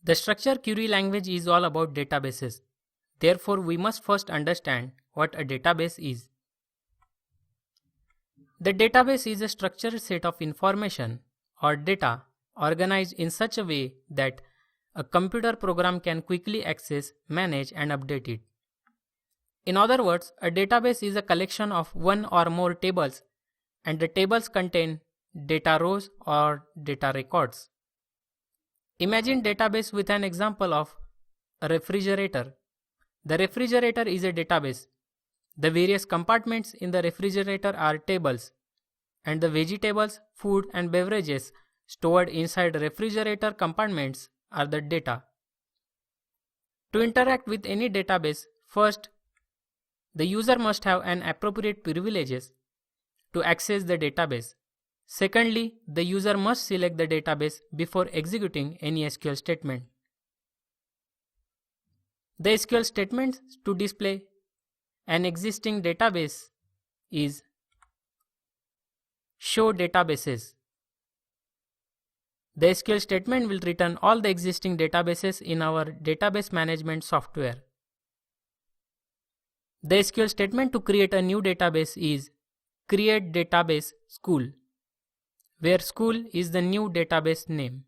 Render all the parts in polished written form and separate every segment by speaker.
Speaker 1: The structure query language is all about databases. Therefore, we must first understand what a database is. The database is a structured set of information or data organized in such a way that a computer program can quickly access, manage, and update it. In other words, a database is a collection of one or more tables, and the tables contain data rows or data records. Imagine database with an example of a refrigerator. The refrigerator is a database. The various compartments in the refrigerator are tables, and the vegetables, food, and beverages stored inside refrigerator compartments are the data. To interact with any database, first, the user must have an appropriate privileges to access the database. Secondly, the user must select the database before executing any SQL statement. The SQL statement to display an existing database is show databases. The SQL statement will return all the existing databases in our database management software. The SQL statement to create a new database is create database school, where school is the new database name.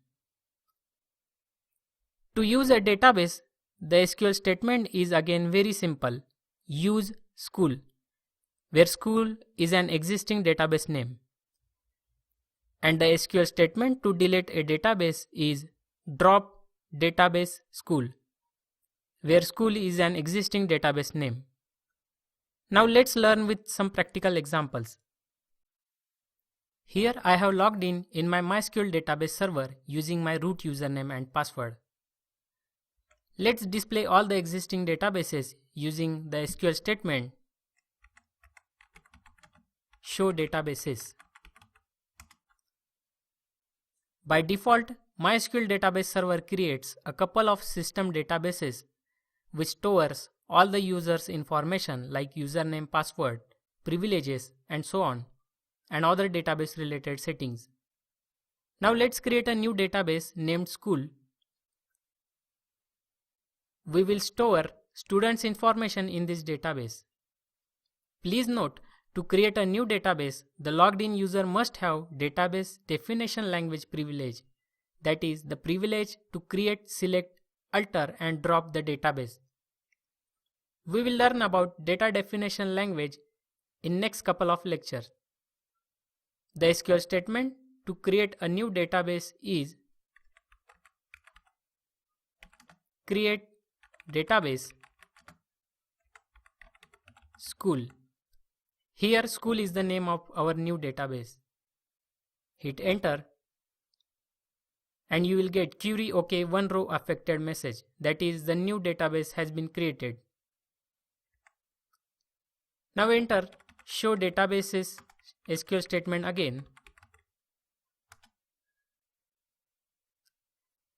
Speaker 1: To use a database, the SQL statement is again very simple. Use school, where school is an existing database name. And the SQL statement to delete a database is drop database school, where school is an existing database name. Now let's learn with some practical examples. Here I have logged in my MySQL database server using my root username and password. Let's display all the existing databases using the SQL statement show databases. By default, MySQL database server creates a couple of system databases which stores all the users' information like username, password, privileges, and so on, and other database related settings. Now let's create a new database named school. We will store students' information in this database. Please note, to create a new database, the logged in user must have database definition language privilege, that is, the privilege to create, select, alter, and drop the database. We will learn about data definition language in next couple of lectures. The SQL statement to create a new database is create database school. Here school is the name of our new database. Hit enter and you will get query OK one row affected message, that is, the new database has been created. Now enter show databases SQL statement again,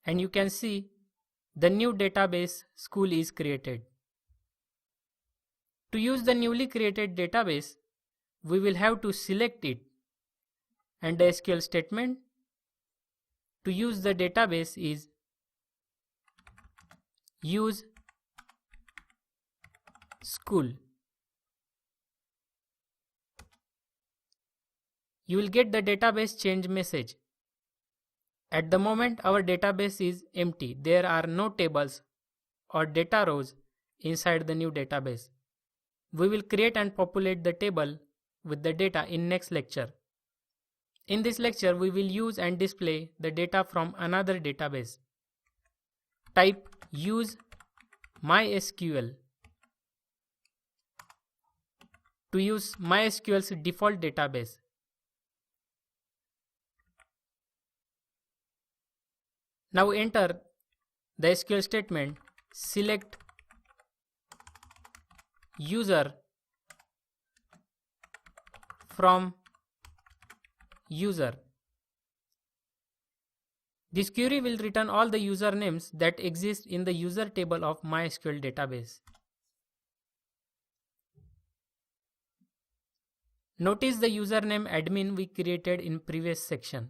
Speaker 1: and you can see the new database school is created. To use the newly created database, we will have to select it, and the SQL statement to use the database is use school. You will get the database change message. At the moment, our database is empty. There are no tables or data rows inside the new database. We will create and populate the table with the data in next lecture. In this lecture, we will use and display the data from another database. Type use MySQL to use MySQL's default database. Now enter the SQL statement select user from user. This query will return all the usernames that exist in the user table of MySQL database. Notice the username admin we created in previous section.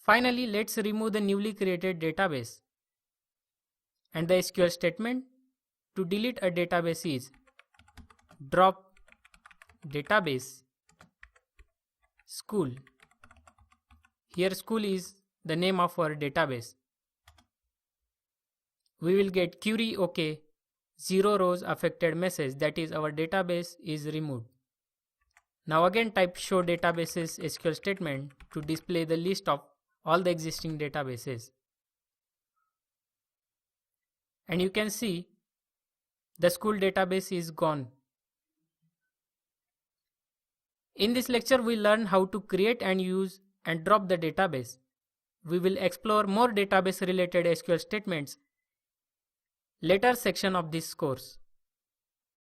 Speaker 1: Finally, let's remove the newly created database. And the SQL statement to delete a database is drop database school. Here school is the name of our database. We will get query OK, 0 rows affected message, that is our database is removed. Now again type show databases SQL statement to display the list of all the existing databases. And you can see the school database is gone. In this lecture we learn how to create and use and drop the database. We will explore more database related SQL statements later section of this course.